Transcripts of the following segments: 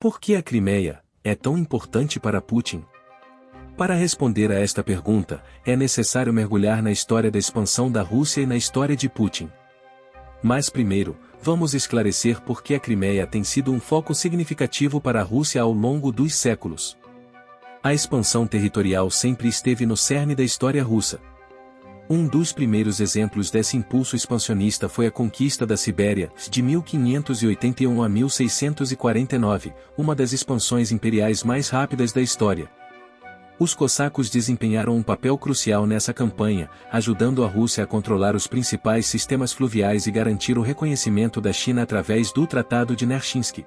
Por que a Crimeia é tão importante para Putin? Para responder a esta pergunta, é necessário mergulhar na história da expansão da Rússia e na história de Putin. Mas primeiro, vamos esclarecer por que a Crimeia tem sido um foco significativo para a Rússia ao longo dos séculos. A expansão territorial sempre esteve no cerne da história russa. Um dos primeiros exemplos desse impulso expansionista foi a conquista da Sibéria, de 1581 a 1649, uma das expansões imperiais mais rápidas da história. Os cossacos desempenharam um papel crucial nessa campanha, ajudando a Rússia a controlar os principais sistemas fluviais e garantir o reconhecimento da China através do Tratado de Nerchinsk.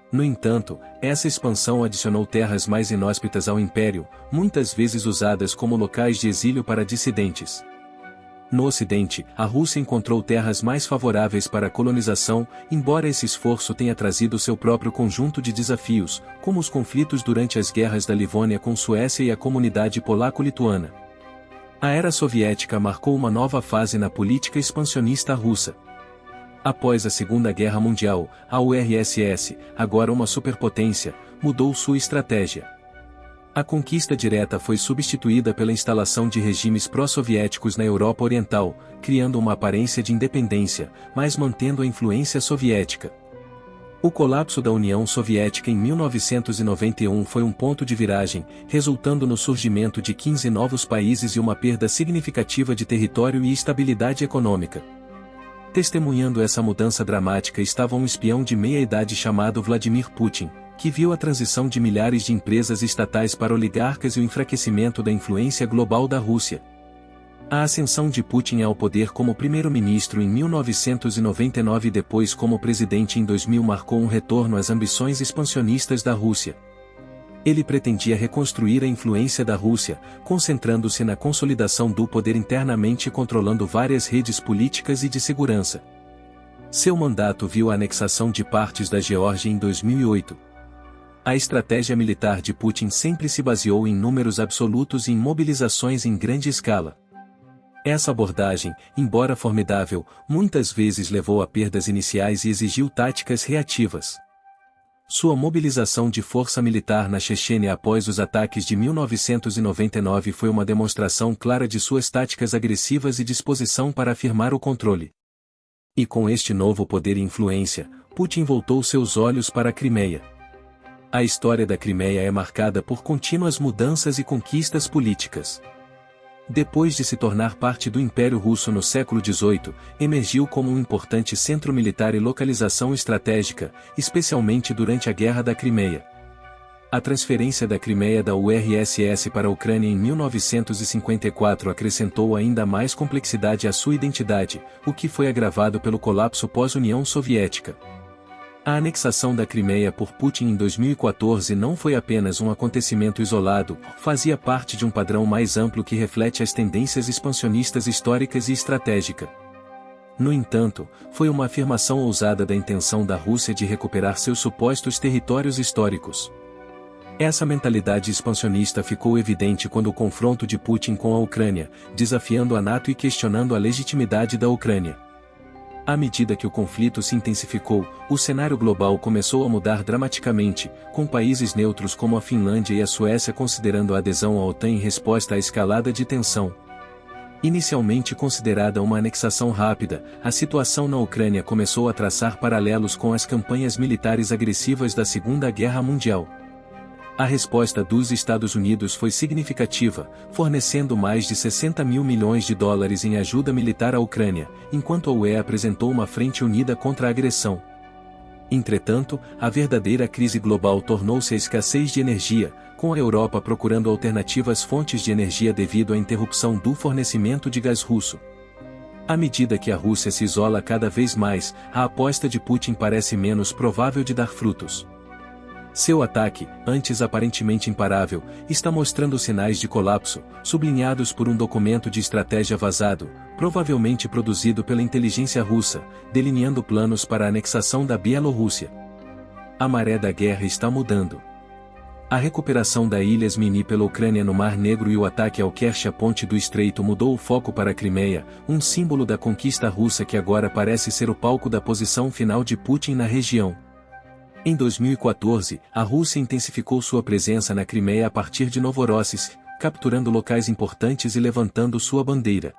No entanto, essa expansão adicionou terras mais inóspitas ao império, muitas vezes usadas como locais de exílio para dissidentes. No Ocidente, a Rússia encontrou terras mais favoráveis para a colonização, embora esse esforço tenha trazido seu próprio conjunto de desafios, como os conflitos durante as guerras da Livônia com Suécia e a comunidade polaco-lituana. A era soviética marcou uma nova fase na política expansionista russa. Após a Segunda Guerra Mundial, a URSS, agora uma superpotência, mudou sua estratégia. A conquista direta foi substituída pela instalação de regimes pró-soviéticos na Europa Oriental, criando uma aparência de independência, mas mantendo a influência soviética. O colapso da União Soviética em 1991 foi um ponto de viragem, resultando no surgimento de 15 novos países e uma perda significativa de território e estabilidade econômica. Testemunhando essa mudança dramática estava um espião de meia-idade chamado Vladimir Putin, que viu a transição de milhares de empresas estatais para oligarcas e o enfraquecimento da influência global da Rússia. A ascensão de Putin ao poder como primeiro-ministro em 1999 e depois como presidente em 2000 marcou um retorno às ambições expansionistas da Rússia. Ele pretendia reconstruir a influência da Rússia, concentrando-se na consolidação do poder internamente e controlando várias redes políticas e de segurança. Seu mandato viu a anexação de partes da Geórgia em 2008. A estratégia militar de Putin sempre se baseou em números absolutos e em mobilizações em grande escala. Essa abordagem, embora formidável, muitas vezes levou a perdas iniciais e exigiu táticas reativas. Sua mobilização de força militar na Chechênia após os ataques de 1999 foi uma demonstração clara de suas táticas agressivas e disposição para afirmar o controle. E com este novo poder e influência, Putin voltou seus olhos para a Crimeia. A história da Crimeia é marcada por contínuas mudanças e conquistas políticas. Depois de se tornar parte do Império Russo no século XVIII, emergiu como um importante centro militar e localização estratégica, especialmente durante a Guerra da Crimeia. A transferência da Crimeia da URSS para a Ucrânia em 1954 acrescentou ainda mais complexidade à sua identidade, o que foi agravado pelo colapso pós-União Soviética. A anexação da Crimeia por Putin em 2014 não foi apenas um acontecimento isolado, fazia parte de um padrão mais amplo que reflete as tendências expansionistas históricas e estratégicas. No entanto, foi uma afirmação ousada da intenção da Rússia de recuperar seus supostos territórios históricos. Essa mentalidade expansionista ficou evidente quando o confronto de Putin com a Ucrânia, desafiando a NATO e questionando a legitimidade da Ucrânia. À medida que o conflito se intensificou, o cenário global começou a mudar dramaticamente, com países neutros como a Finlândia e a Suécia considerando a adesão à OTAN em resposta à escalada de tensão. Inicialmente considerada uma anexação rápida, a situação na Ucrânia começou a traçar paralelos com as campanhas militares agressivas da Segunda Guerra Mundial. A resposta dos Estados Unidos foi significativa, fornecendo mais de 60 mil milhões de dólares em ajuda militar à Ucrânia, enquanto a UE apresentou uma frente unida contra a agressão. Entretanto, a verdadeira crise global tornou-se a escassez de energia, com a Europa procurando alternativas fontes de energia devido à interrupção do fornecimento de gás russo. À medida que a Rússia se isola cada vez mais, a aposta de Putin parece menos provável de dar frutos. Seu ataque, antes aparentemente imparável, está mostrando sinais de colapso, sublinhados por um documento de estratégia vazado, provavelmente produzido pela inteligência russa, delineando planos para a anexação da Bielorrússia. A maré da guerra está mudando. A recuperação da ilha Zmini pela Ucrânia no Mar Negro e o ataque ao Kerch, a ponte do Estreito, mudou o foco para a Crimeia, um símbolo da conquista russa que agora parece ser o palco da posição final de Putin na região. Em 2014, a Rússia intensificou sua presença na Crimeia a partir de Novorossiysk, capturando locais importantes e levantando sua bandeira.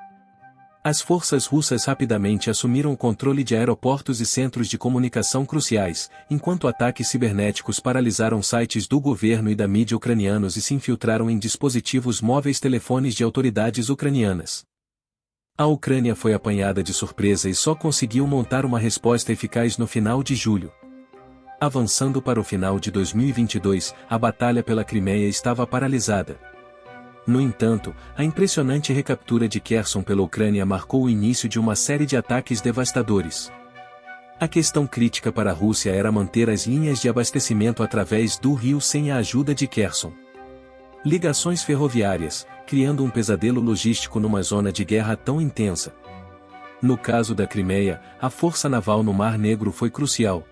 As forças russas rapidamente assumiram o controle de aeroportos e centros de comunicação cruciais, enquanto ataques cibernéticos paralisaram sites do governo e da mídia ucranianos e se infiltraram em dispositivos móveis telefones de autoridades ucranianas. A Ucrânia foi apanhada de surpresa e só conseguiu montar uma resposta eficaz no final de julho. Avançando para o final de 2022, a batalha pela Crimeia estava paralisada. No entanto, a impressionante recaptura de Kherson pela Ucrânia marcou o início de uma série de ataques devastadores. A questão crítica para a Rússia era manter as linhas de abastecimento através do rio sem a ajuda de Kherson. Ligações ferroviárias, criando um pesadelo logístico numa zona de guerra tão intensa. No caso da Crimeia, a força naval no Mar Negro foi crucial.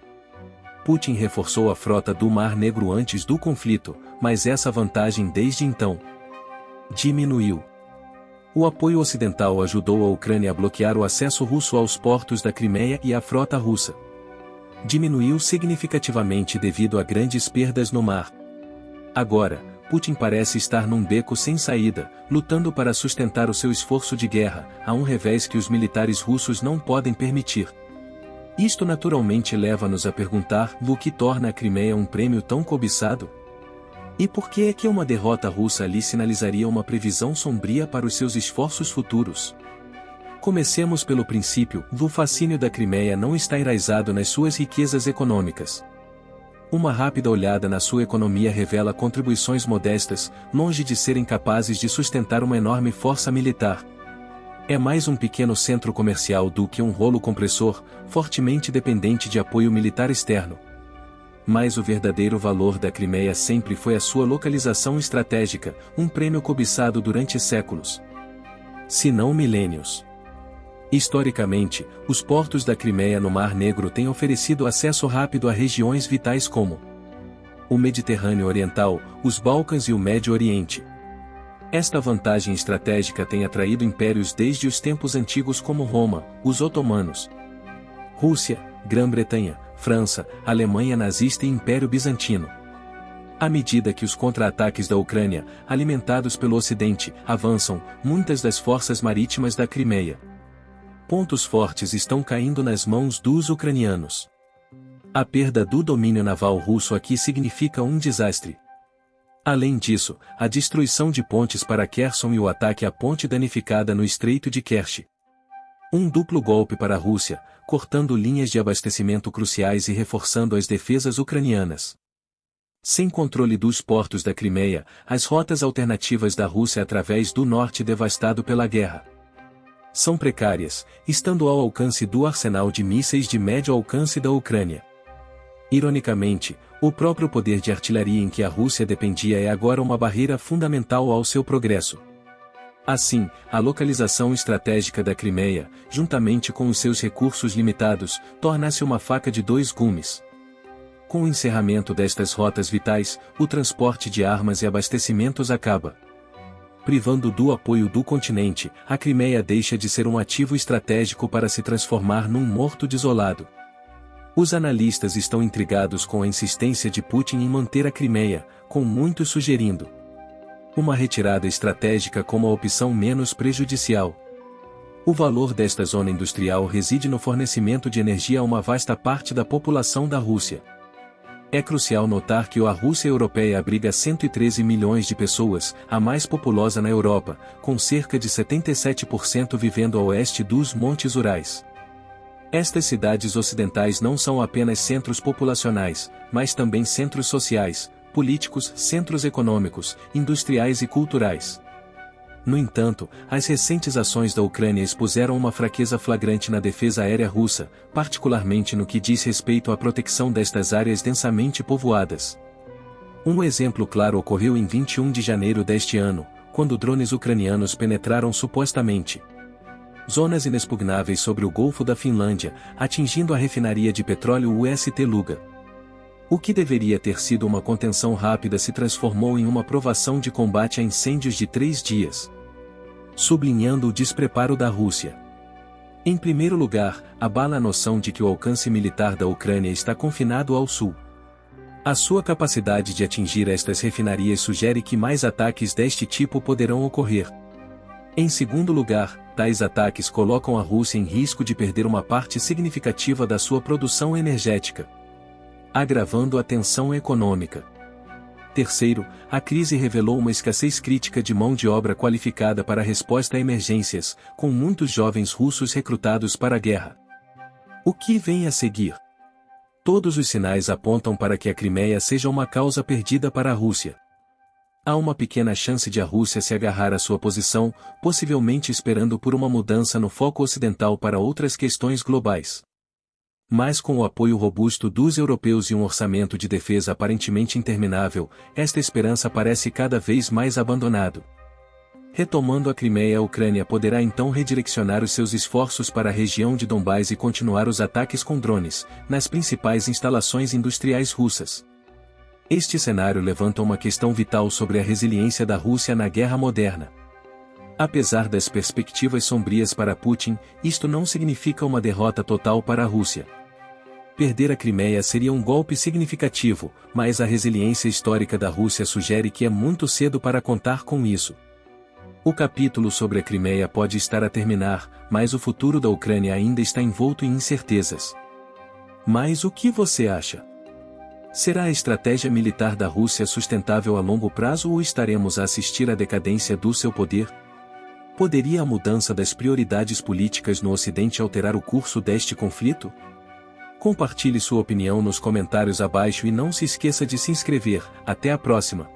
Putin reforçou a frota do Mar Negro antes do conflito, mas essa vantagem desde então diminuiu. O apoio ocidental ajudou a Ucrânia a bloquear o acesso russo aos portos da Crimeia e a frota russa diminuiu significativamente devido a grandes perdas no mar. Agora, Putin parece estar num beco sem saída, lutando para sustentar o seu esforço de guerra, a um revés que os militares russos não podem permitir. Isto naturalmente leva-nos a perguntar o que torna a Crimeia um prêmio tão cobiçado? E por que é que uma derrota russa ali sinalizaria uma previsão sombria para os seus esforços futuros? Comecemos pelo princípio: o fascínio da Crimeia não está enraizado nas suas riquezas econômicas. Uma rápida olhada na sua economia revela contribuições modestas, longe de serem capazes de sustentar uma enorme força militar. É mais um pequeno centro comercial do que um rolo compressor, fortemente dependente de apoio militar externo. Mas o verdadeiro valor da Crimeia sempre foi a sua localização estratégica, um prêmio cobiçado durante séculos, se não milênios. Historicamente, os portos da Crimeia no Mar Negro têm oferecido acesso rápido a regiões vitais como o Mediterrâneo Oriental, os Balcãs e o Médio Oriente. Esta vantagem estratégica tem atraído impérios desde os tempos antigos como Roma, os otomanos, Rússia, Grã-Bretanha, França, Alemanha nazista e Império Bizantino. À medida que os contra-ataques da Ucrânia, alimentados pelo Ocidente, avançam, muitas das forças marítimas da Crimeia, pontos fortes estão caindo nas mãos dos ucranianos. A perda do domínio naval russo aqui significa um desastre. Além disso, a destruição de pontes para Kherson e o ataque à ponte danificada no Estreito de Kerch. Um duplo golpe para a Rússia, cortando linhas de abastecimento cruciais e reforçando as defesas ucranianas. Sem controle dos portos da Crimeia, as rotas alternativas da Rússia através do norte devastado pela guerra são precárias, estando ao alcance do arsenal de mísseis de médio alcance da Ucrânia. Ironicamente, o próprio poder de artilharia em que a Rússia dependia é agora uma barreira fundamental ao seu progresso. Assim, a localização estratégica da Crimeia, juntamente com os seus recursos limitados, torna-se uma faca de dois gumes. Com o encerramento destas rotas vitais, o transporte de armas e abastecimentos acaba. Privando do apoio do continente, a Crimeia deixa de ser um ativo estratégico para se transformar num morto desolado. Os analistas estão intrigados com a insistência de Putin em manter a Crimeia, com muitos sugerindo uma retirada estratégica como a opção menos prejudicial. O valor desta zona industrial reside no fornecimento de energia a uma vasta parte da população da Rússia. É crucial notar que a Rússia europeia abriga 113 milhões de pessoas, a mais populosa na Europa, com cerca de 77% vivendo a oeste dos Montes Urais. Estas cidades ocidentais não são apenas centros populacionais, mas também centros sociais, políticos, centros econômicos, industriais e culturais. No entanto, as recentes ações da Ucrânia expuseram uma fraqueza flagrante na defesa aérea russa, particularmente no que diz respeito à proteção destas áreas densamente povoadas. Um exemplo claro ocorreu em 21 de janeiro deste ano, quando drones ucranianos penetraram supostamente zonas inexpugnáveis sobre o Golfo da Finlândia, atingindo a refinaria de petróleo UST Luga. O que deveria ter sido uma contenção rápida se transformou em uma provação de combate a incêndios de 3 dias. Sublinhando o despreparo da Rússia. Em primeiro lugar, abala a noção de que o alcance militar da Ucrânia está confinado ao sul. A sua capacidade de atingir estas refinarias sugere que mais ataques deste tipo poderão ocorrer. Em segundo lugar, tais ataques colocam a Rússia em risco de perder uma parte significativa da sua produção energética, agravando a tensão econômica. Terceiro, a crise revelou uma escassez crítica de mão de obra qualificada para a resposta a emergências, com muitos jovens russos recrutados para a guerra. O que vem a seguir? Todos os sinais apontam para que a Crimeia seja uma causa perdida para a Rússia. Há uma pequena chance de a Rússia se agarrar à sua posição, possivelmente esperando por uma mudança no foco ocidental para outras questões globais. Mas com o apoio robusto dos europeus e um orçamento de defesa aparentemente interminável, esta esperança parece cada vez mais abandonado. Retomando a Crimeia, a Ucrânia poderá então redirecionar os seus esforços para a região de Donbás e continuar os ataques com drones, nas principais instalações industriais russas. Este cenário levanta uma questão vital sobre a resiliência da Rússia na guerra moderna. Apesar das perspectivas sombrias para Putin, isto não significa uma derrota total para a Rússia. Perder a Crimeia seria um golpe significativo, mas a resiliência histórica da Rússia sugere que é muito cedo para contar com isso. O capítulo sobre a Crimeia pode estar a terminar, mas o futuro da Ucrânia ainda está envolto em incertezas. Mas o que você acha? Será a estratégia militar da Rússia sustentável a longo prazo ou estaremos a assistir à decadência do seu poder? Poderia a mudança das prioridades políticas no Ocidente alterar o curso deste conflito? Compartilhe sua opinião nos comentários abaixo e não se esqueça de se inscrever. Até a próxima!